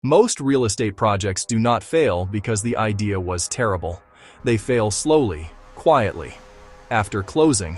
Most real estate projects do not fail because the idea was terrible. They fail slowly, quietly. After closing,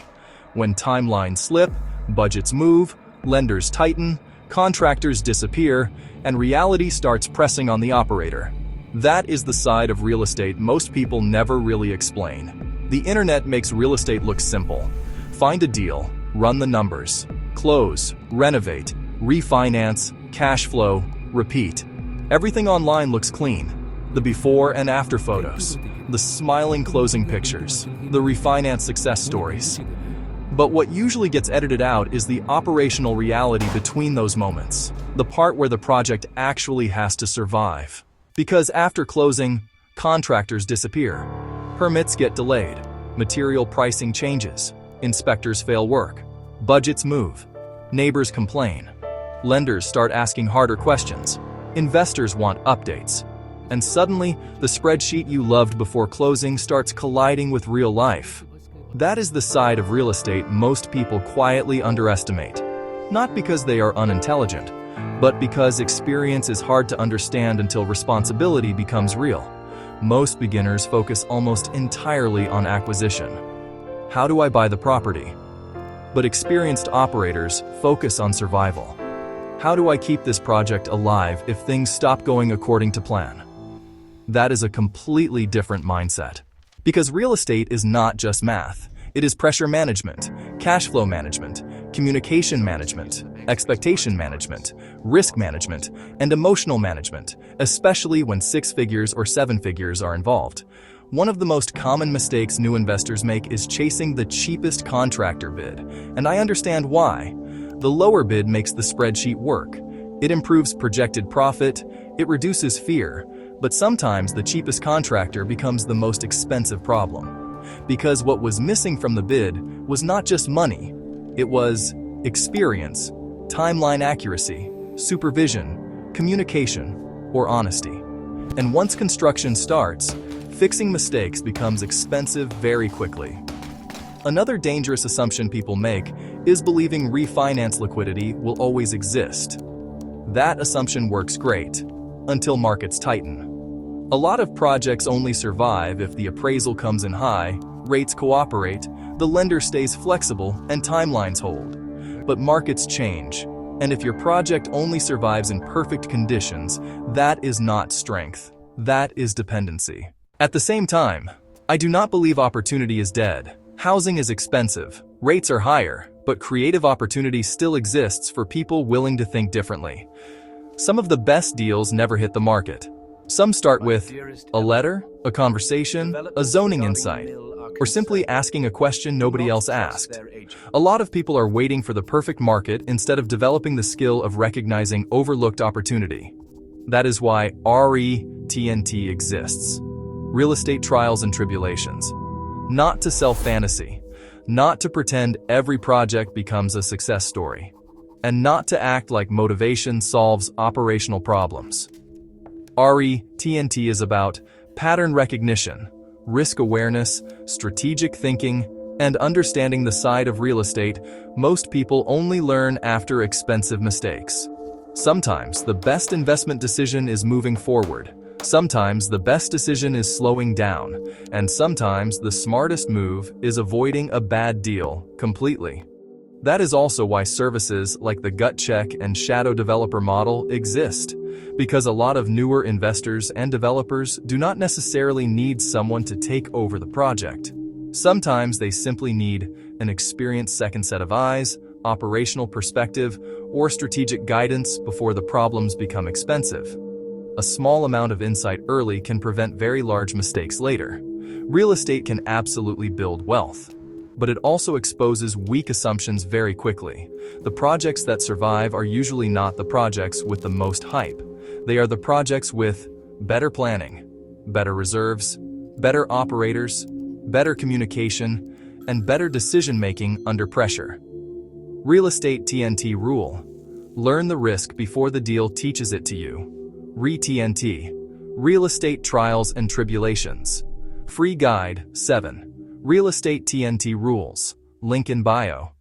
when timelines slip, budgets move, lenders tighten, contractors disappear, and reality starts pressing on the operator. That is the side of real estate most people never really explain. The internet makes real estate look simple. Find a deal, run the numbers, close, renovate, refinance, cash flow, repeat. Everything online looks clean. The before and after photos, the smiling closing pictures, the refinance success stories. But what usually gets edited out is the operational reality between those moments, the part where the project actually has to survive. Because after closing, contractors disappear, permits get delayed, material pricing changes, inspectors fail work, budgets move, neighbors complain, lenders start asking harder questions, investors want updates, and suddenly the spreadsheet you loved before closing starts colliding with real life. That is the side of real estate most people quietly underestimate, not because they are unintelligent, but because experience is hard to understand until responsibility becomes real. Most beginners focus almost entirely on acquisition. How do I buy the property? But experienced operators focus on survival. How do I keep this project alive if things stop going according to plan? That is a completely different mindset. Because real estate is not just math. It is pressure management, cash flow management, communication management, expectation management, risk management, and emotional management, especially when 6 figures or 7 figures are involved. One of the most common mistakes new investors make is chasing the cheapest contractor bid, and I understand why. The lower bid makes the spreadsheet work. It improves projected profit, it reduces fear, but sometimes the cheapest contractor becomes the most expensive problem. Because what was missing from the bid was not just money, it was experience, timeline accuracy, supervision, communication, or honesty. And once construction starts, fixing mistakes becomes expensive very quickly. Another dangerous assumption people make is believing refinance liquidity will always exist. That assumption works great, until markets tighten. A lot of projects only survive if the appraisal comes in high, rates cooperate, the lender stays flexible, and timelines hold. But markets change, and if your project only survives in perfect conditions, that is not strength. That is dependency. At the same time, I do not believe opportunity is dead. Housing is expensive, rates are higher, but creative opportunity still exists for people willing to think differently. Some of the best deals never hit the market. Some start with a letter, a conversation, a zoning insight, or simply asking a question nobody else asked. A lot of people are waiting for the perfect market instead of developing the skill of recognizing overlooked opportunity. That is why TNT exists. Real Estate Trials and Tribulations. Not to sell fantasy, not to pretend every project becomes a success story, and not to act like motivation solves operational problems. TNT is about pattern recognition, risk awareness, strategic thinking, and understanding the side of real estate most people only learn after expensive mistakes. Sometimes the best investment decision is moving forward. Sometimes the best decision is slowing down, and sometimes the smartest move is avoiding a bad deal completely. That is also why services like the gut check and shadow developer model exist, because a lot of newer investors and developers do not necessarily need someone to take over the project. Sometimes they simply need an experienced second set of eyes, operational perspective, or strategic guidance before the problems become expensive. A small amount of insight early can prevent very large mistakes later. Real estate can absolutely build wealth, but it also exposes weak assumptions very quickly. The projects that survive are usually not the projects with the most hype. They are the projects with better planning, better reserves, better operators, better communication, and better decision-making under pressure. Real Estate TNT rule. Learn the risk before the deal teaches it to you. TNT. Real Estate Trials and Tribulations. Free Guide 7. Real Estate TNT Rules. Link in bio.